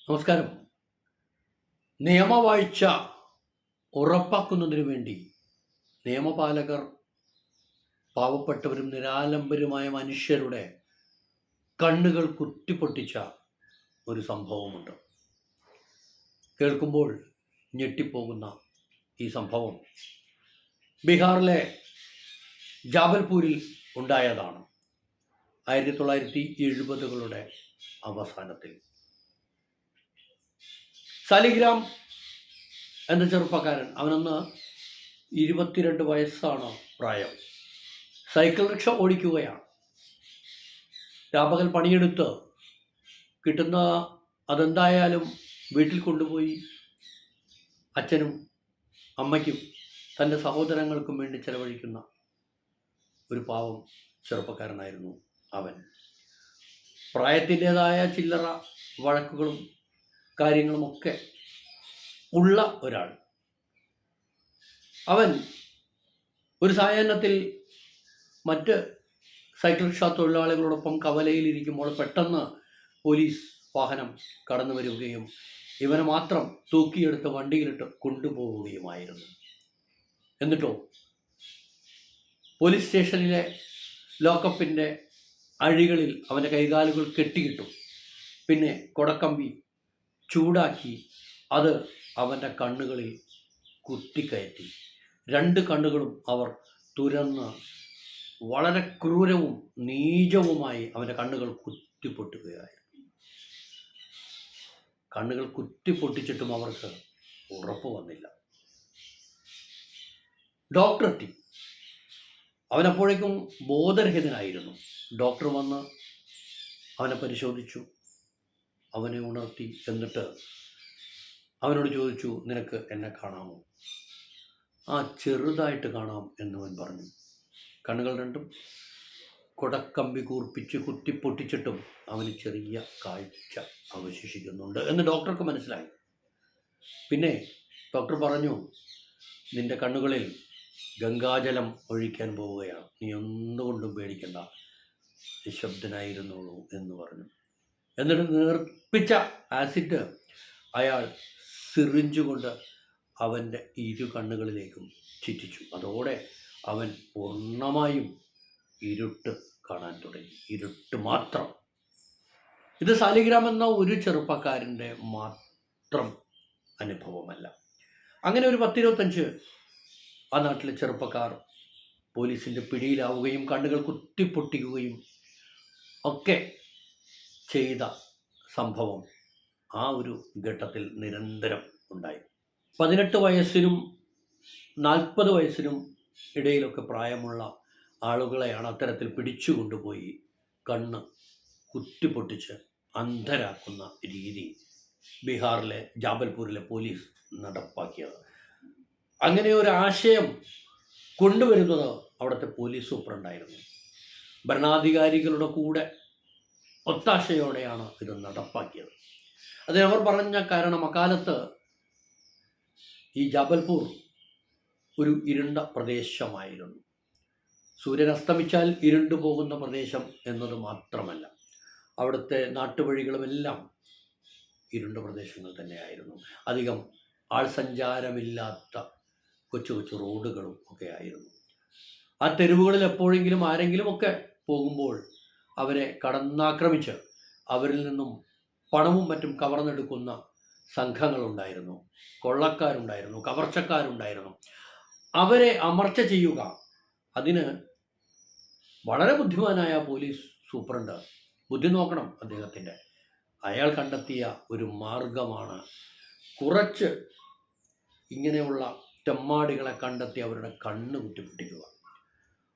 നമസ്കാരം. നിയമവാഴ്ച ഉറപ്പാക്കുന്നതിനു വേണ്ടി നിയമപാലകർ പാവപ്പെട്ടവരും നിരാലംബരുമായ മനുഷ്യരുടെ കണ്ണുകൾ കുത്തിപ്പൊട്ടിച്ച ഒരു സംഭവമുണ്ട്. കേൾക്കുമ്പോൾ ഞെട്ടിപ്പോകുന്ന ഈ സംഭവം ബീഹാറിലെ ജാബൽപൂരിൽ ഉണ്ടായതാണ്. 1970കളുടെ അവസാനത്തിൽ സാലിഗ്രാം എന്ന ചെറുപ്പക്കാരൻ, അവനന്ന് 22 വയസ്സാണ് പ്രായം. Cycle rickshaw ഓടിക്കുകയാണ്. രാപകൽ പണിയെടുത്ത് കിട്ടുന്ന അതെന്തായാലും വീട്ടിൽ കൊണ്ടുപോയി അച്ഛനും അമ്മയ്ക്കും തൻ്റെ സഹോദരങ്ങൾക്കും വേണ്ടി ചെലവഴിക്കുന്ന ഒരു പാവം ചെറുപ്പക്കാരനായിരുന്നു അവൻ. പ്രായത്തിൻ്റെതായ ചില്ലറ വഴക്കുകളും കാര്യങ്ങളുമൊക്കെ ഉള്ള ഒരാൾ. അവൻ ഒരു സായാഹ്നത്തിൽ മറ്റ് സൈക്കിൾ റിക്ഷ തൊഴിലാളികളോടൊപ്പം കവലയിലിരിക്കുമ്പോൾ പെട്ടെന്ന് പോലീസ് വാഹനം കടന്നു വരികയും ഇവനെ മാത്രം തൂക്കിയെടുത്ത് വണ്ടിയിലിട്ട് കൊണ്ടുപോവുകയുമായിരുന്നു. എന്നിട്ടോ പോലീസ് സ്റ്റേഷനിലെ ലോക്കപ്പിൻ്റെ അഴികളിൽ അവൻ്റെ കൈകാലുകൾ കെട്ടിക്കിട്ടും. പിന്നെ കൊടക്കമ്പി ചൂടാക്കി അത് അവൻ്റെ കണ്ണുകളിൽ കുത്തിക്കയറ്റി. 2 കണ്ണുകളും അവർ തുരന്ന് വളരെ ക്രൂരവും നീചവുമായി അവൻ്റെ കണ്ണുകൾ കുത്തിപ്പൊട്ടുകയായിരുന്നു. കണ്ണുകൾ കുത്തിപ്പൊട്ടിച്ചിട്ടും അവർക്ക് ഉറപ്പ് വന്നില്ല. ഡോക്ടർ എത്തി. അവനപ്പോഴേക്കും ബോധരഹിതനായിരുന്നു. ഡോക്ടർ വന്ന് അവനെ പരിശോധിച്ചു, അവനെ ഉണർത്തി. എന്നിട്ട് അവനോട് ചോദിച്ചു, നിനക്ക് എന്നെ കാണാമോ? ചെറുതായിട്ട് കാണാം എന്നവൻ പറഞ്ഞു. കണ്ണുകൾ രണ്ടും കൊടക്കമ്പി കൂർപ്പിച്ച് കുത്തിപ്പൊട്ടിച്ചിട്ടും അവന് ചെറിയ കാഴ്ച അവശേഷിക്കുന്നുണ്ട് എന്ന് ഡോക്ടർക്ക് മനസ്സിലായി. പിന്നെ ഡോക്ടർ പറഞ്ഞു, നിന്റെ കണ്ണുകളിൽ ഗംഗാജലം ഒഴിക്കാൻ പോവുകയാണ്, നീ ഒന്നുകൊണ്ടും പേടിക്കണ്ട, നിശബ്ദനായിരുന്നുള്ളൂ എന്ന് പറഞ്ഞു. എന്നിട്ട് നേർപ്പിച്ച ആസിഡ് അയാൾ സിറിഞ്ച് കൊണ്ട് അവൻ്റെ 2 കണ്ണുകളിലേക്കും ചുറ്റിച്ചു. അതോടെ അവൻ പൂർണ്ണമായും ഇരുട്ട് കാണാൻ തുടങ്ങി. ഇരുട്ട് മാത്രം. ഇത് സാലിഗ്രാം എന്ന ഒരു ചെറുപ്പക്കാരൻ്റെ മാത്രം അനുഭവമല്ല. അങ്ങനെ ഒരു 10-25 ആ നാട്ടിലെ ചെറുപ്പക്കാർ പോലീസിൻ്റെ പിടിയിലാവുകയും കണ്ണുകൾ കുത്തിപ്പൊട്ടിക്കുകയും ഒക്കെ ചെയ്ത സംഭവം ആ ഒരു ഘട്ടത്തിൽ നിരന്തരം ഉണ്ടായി. 18 വയസ്സിനും 40 വയസ്സിനും ഇടയിലൊക്കെ പ്രായമുള്ള ആളുകളെയാണ് അത്തരത്തിൽ പിടിച്ചു കൊണ്ടുപോയി കണ്ണ് കുത്തിപ്പൊട്ടിച്ച് അന്ധരാക്കുന്ന രീതി ബീഹാറിലെ ജാബൽപൂരിലെ പോലീസ് നടപ്പാക്കിയത്. അങ്ങനെ ഒരു ആശയം കൊണ്ടുവരുന്നത് അവിടുത്തെ പോലീസ് സൂപ്രണ്ടായിരുന്നു. ഭരണാധികാരികളുടെ കൂടെ ഒത്താശയോടെയാണ് ഇത് നടപ്പാക്കിയത്. അതിനവർ പറഞ്ഞ കാരണം, അക്കാലത്ത് ഈ ജാബൽപൂർ ഒരു ഇരുണ്ട പ്രദേശമായിരുന്നു. സൂര്യൻ അസ്തമിച്ചാൽ ഇരുണ്ടു പോകുന്ന പ്രദേശം എന്നത് മാത്രമല്ല, അവിടുത്തെ നാട്ടുവഴികളുമെല്ലാം ഇരുണ്ട പ്രദേശങ്ങൾ തന്നെയായിരുന്നു. അധികം ആൾ സഞ്ചാരമില്ലാത്ത കൊച്ചു കൊച്ചു റോഡുകളും ഒക്കെ ആയിരുന്നു. ആ തെരുവുകളിൽ എപ്പോഴെങ്കിലും ആരെങ്കിലുമൊക്കെ പോകുമ്പോൾ അവരെ കടന്നാക്രമിച്ച് അവരിൽ നിന്നും പണവും മറ്റും കവർന്നെടുക്കുന്ന സംഘങ്ങളുണ്ടായിരുന്നു, കൊള്ളക്കാരുണ്ടായിരുന്നു, കവർച്ചക്കാരുണ്ടായിരുന്നു. അവരെ അമർച്ച ചെയ്യുക, അതിന് വളരെ ബുദ്ധിമാനായ പോലീസ് സൂപ്രണ്ട്, ബുദ്ധി നോക്കണം അദ്ദേഹത്തിൻ്റെ, അയാൾ കണ്ടെത്തിയ ഒരു മാർഗമാണ് കുറച്ച് ഇങ്ങനെയുള്ള തെമ്മാടികളെ കണ്ടെത്തി അവരുടെ കണ്ണ് കുത്തിപ്പൊട്ടിക്കുക.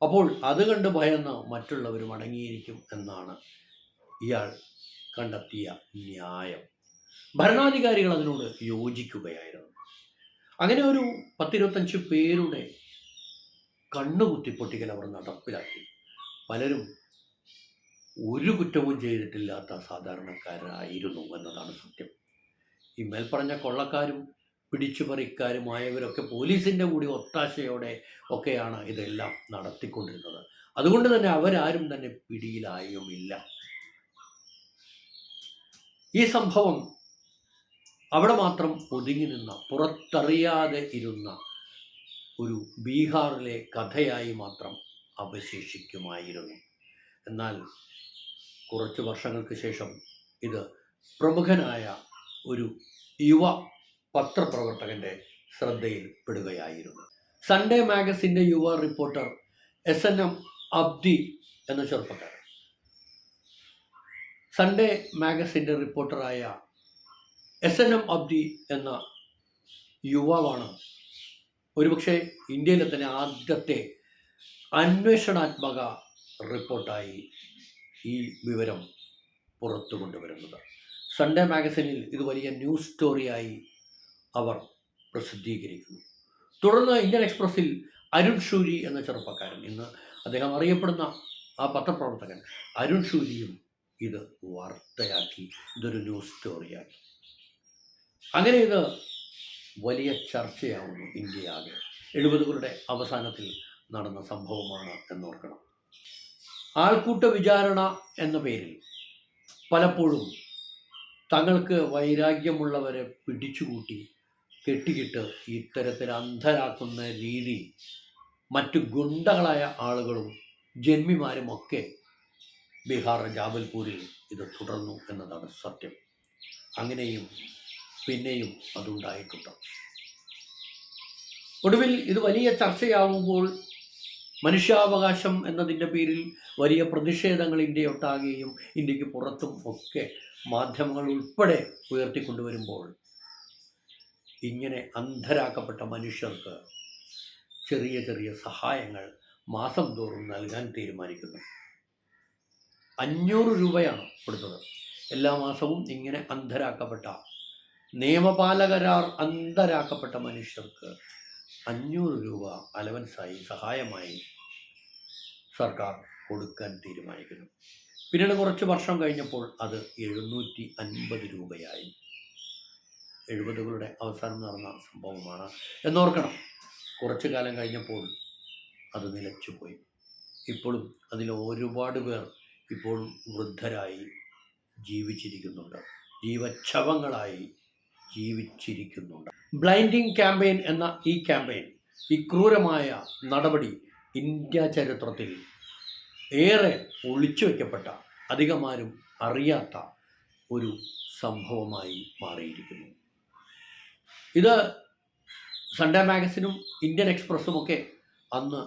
അപ്പോൾ അത് കണ്ട് ഭയന്ന് മറ്റുള്ളവരും അടങ്ങിയിരിക്കും എന്നാണ് ഇയാൾ കണ്ടെത്തിയ ന്യായം. ഭരണാധികാരികൾ അതിനോട് യോജിക്കുകയായിരുന്നു. അങ്ങനെ ഒരു 10-25 പേരുടെ കണ്ണ് കുത്തിപ്പൊട്ടിക്കൽ അവർ നടപ്പിലാക്കി. പലരും ഒരു കുറ്റവും ചെയ്തിട്ടില്ലാത്ത സാധാരണക്കാരായിരുന്നു എന്നതാണ് സത്യം. ഈ മേൽപ്പറഞ്ഞ കൊള്ളക്കാരും പിടിച്ചുപറിക്കാരുമായവരൊക്കെ പോലീസിൻ്റെ കൂടി ഒത്താശയോടെ ഒക്കെയാണ് ഇതെല്ലാം നടത്തിക്കൊണ്ടിരുന്നത്. അതുകൊണ്ട് തന്നെ അവരാരും തന്നെ പിടിയിലായുമില്ല. ഈ സംഭവം അവിടെ മാത്രം ഒതുങ്ങി നിന്ന, പുറത്തറിയാതെ ഇരുന്ന ഒരു ബീഹാറിലെ കഥയായി മാത്രം അവശേഷിക്കുമായിരുന്നു. എന്നാൽ കുറച്ച് വർഷങ്ങൾക്ക് ശേഷം ഇത് പ്രമുഖനായ ഒരു യുവ പത്രപ്രവർത്തകൻ്റെ ശ്രദ്ധയിൽപ്പെടുകയായിരുന്നു. സൺഡേ മാഗസിൻ്റെ യുവ റിപ്പോർട്ടർ SNM അബ്ദി എന്ന ചെറുപ്പക്കാരൻ. സൺഡേ മാഗസിൻ്റെ റിപ്പോർട്ടറായ SNM അബ്ദി എന്ന യുവാവാണ് ഒരുപക്ഷെ ഇന്ത്യയിലെ തന്നെ ആദ്യത്തെ അന്വേഷണാത്മക റിപ്പോർട്ടായി ഈ വിവരം പുറത്തു കൊണ്ടുവരുന്നത്. സൺഡേ മാഗസിനിൽ ഇത് വലിയ ന്യൂസ് സ്റ്റോറിയായി അവർ പ്രസിദ്ധീകരിക്കുന്നു. തുടർന്ന് ഇന്ത്യൻ എക്സ്പ്രസിൽ അരുൺ ഷൂരി എന്ന ചെറുപ്പക്കാരൻ, ഇന്ന് അദ്ദേഹം അറിയപ്പെടുന്ന ആ പത്രപ്രവർത്തകൻ അരുൺ ഷൂരിയും ഇത് വാർത്തയാക്കി, ഇതൊരു ന്യൂസ് സ്റ്റോറിയാക്കി. അങ്ങനെ ഇത് വലിയ ചർച്ചയാവുന്നു ഇന്ത്യയാകെ. 70കളുടെ അവസാനത്തിൽ നടന്ന സംഭവമാണ് എന്നോർക്കണം. ആൾക്കൂട്ട വിചാരണ എന്ന പേരിൽ പലപ്പോഴും തങ്ങൾക്ക് വൈരാഗ്യമുള്ളവരെ പിടിച്ചുകൂട്ടി കെട്ടിക്കിട്ട് ഇത്തരത്തിൽ അന്ധരാക്കുന്ന രീതി മറ്റു ഗുണ്ടകളായ ആളുകളും ജന്മിമാരുമൊക്കെ ബീഹാർ ജാബൽപൂരിൽ ഇത് തുടർന്നു എന്നതാണ് സത്യം. അങ്ങനെയും പിന്നെയും അതുണ്ടായിട്ടുണ്ട്. ഒടുവിൽ ഇത് വലിയ ചർച്ചയാവുമ്പോൾ മനുഷ്യാവകാശം എന്നതിൻ്റെ പേരിൽ വലിയ പ്രതിഷേധങ്ങൾ ഇന്ത്യയൊട്ടാകെയും ഇന്ത്യക്ക് പുറത്തും ഒക്കെ മാധ്യമങ്ങൾ ഉൾപ്പെടെ ഉയർത്തിക്കൊണ്ടുവരുമ്പോൾ ഇങ്ങനെ അന്ധരാക്കപ്പെട്ട മനുഷ്യർക്ക് ചെറിയ ചെറിയ സഹായങ്ങൾ മാസം തോറും നൽകാൻ തീരുമാനിക്കുന്നു. 500 രൂപയാണ് കൊടുത്തത്. എല്ലാ മാസവും ഇങ്ങനെ അന്ധരാക്കപ്പെട്ട, നിയമപാലകരാർ അന്ധരാക്കപ്പെട്ട മനുഷ്യർക്ക് 500 രൂപ അലവൻസായി, സഹായമായി സർക്കാർ കൊടുക്കാൻ തീരുമാനിക്കുന്നു. പിന്നീട് കുറച്ച് വർഷം കഴിഞ്ഞപ്പോൾ അത് 750 രൂപയായി. 70കളുടെ അവസാനം നടന്ന സംഭവമാണ് എന്നോർക്കണം. കുറച്ചു കാലം കഴിഞ്ഞപ്പോൾ അത് നിലച്ചുപോയി. ഇപ്പോഴും അതിൽ ഒരുപാട് പേർ ഇപ്പോഴും വൃദ്ധരായി ജീവിച്ചിരിക്കുന്നുണ്ട്, ജീവച്ഛവങ്ങളായി ജീവിച്ചിരിക്കുന്നുണ്ട്. ബ്ലൈൻഡിങ് ക്യാമ്പയിൻ എന്ന ഈ ക്യാമ്പയിൻ, ഈ ക്രൂരമായ നടപടി ഇന്ത്യ ചരിത്രത്തിൽ ഏറെ ഒളിച്ചു വയ്ക്കപ്പെട്ട, അധികമാരും അറിയാത്ത ഒരു സംഭവമായി മാറിയിരിക്കുന്നു. ഇത് സൺഡേ മാഗസിനും ഇന്ത്യൻ എക്സ്പ്രസ്സുമൊക്കെ അന്ന്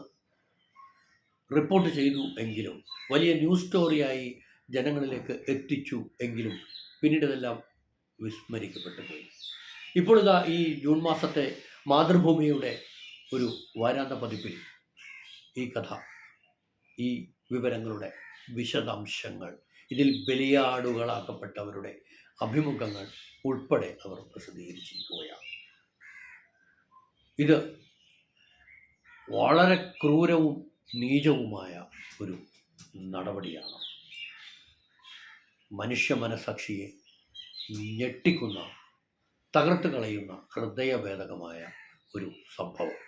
റിപ്പോർട്ട് ചെയ്തു എങ്കിലും, വലിയ ന്യൂസ് സ്റ്റോറിയായി ജനങ്ങളിലേക്ക് എത്തിച്ചു എങ്കിലും പിന്നീട് ഇതെല്ലാം വിസ്മരിക്കപ്പെട്ടു പോയി. ഇപ്പോൾ ഇതാ ഈ ജൂൺ മാസത്തെ മാതൃഭൂമിയുടെ ഒരു വാരാന്ത പതിപ്പിൽ ഈ കഥ, ഈ വിവരങ്ങളുടെ വിശദാംശങ്ങൾ, ഇതിൽ ബലിയാടുകളാക്കപ്പെട്ടവരുടെ അഭിമുഖങ്ങൾ ഉൾപ്പെടെ അവർ പ്രസിദ്ധീകരിച്ചിരിക്കുകയാണ്. ഇത് വളരെ ക്രൂരവും നീചവുമായ ഒരു നടപടിയാണ്. മനുഷ്യ മനസാക്ഷിയെ ഞെട്ടിക്കുന്ന, തകർത്ത് കളയുന്ന ഹൃദയഭേദകമായ ഒരു സംഭവം.